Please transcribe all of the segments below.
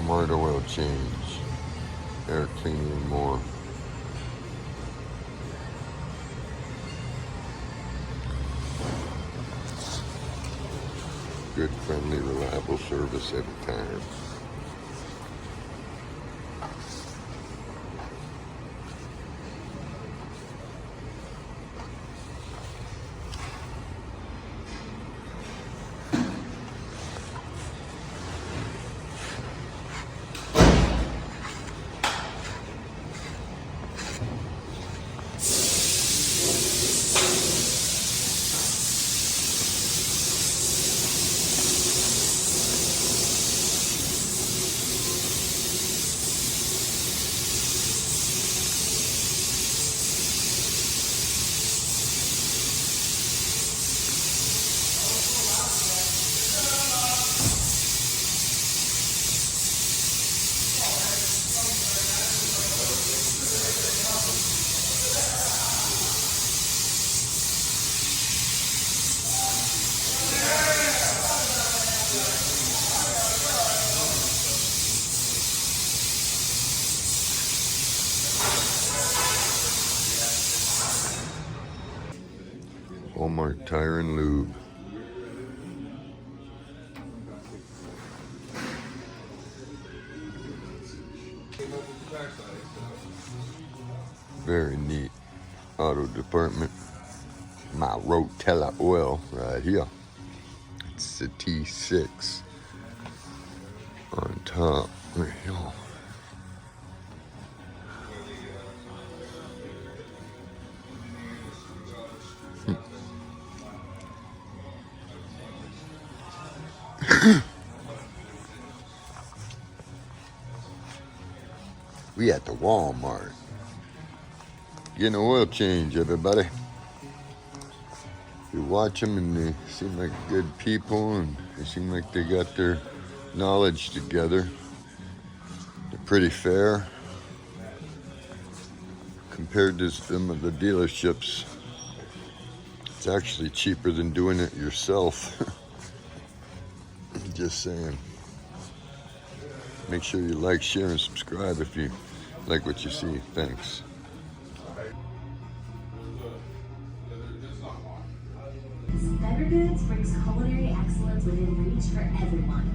Walmart oil change, air cleaning and more. Good, friendly, reliable service every time. Walmart Tire and Lube. Very neat auto department. My Rotella oil right here. It's the T6 on top. There you go. We at the Walmart. Getting an oil change, everybody. You watch them and they seem like good people and they seem like they got their knowledge together. They're pretty fair compared to some of the dealerships. It's actually cheaper than doing it yourself. Just saying. Make sure you like, share, and subscribe if you like what you see. Thanks. Better Goods brings culinary excellence within reach for everyone.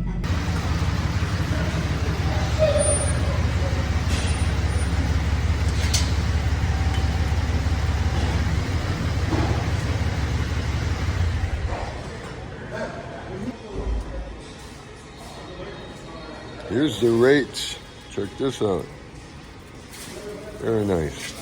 Here's the rates. Check this out. Very nice.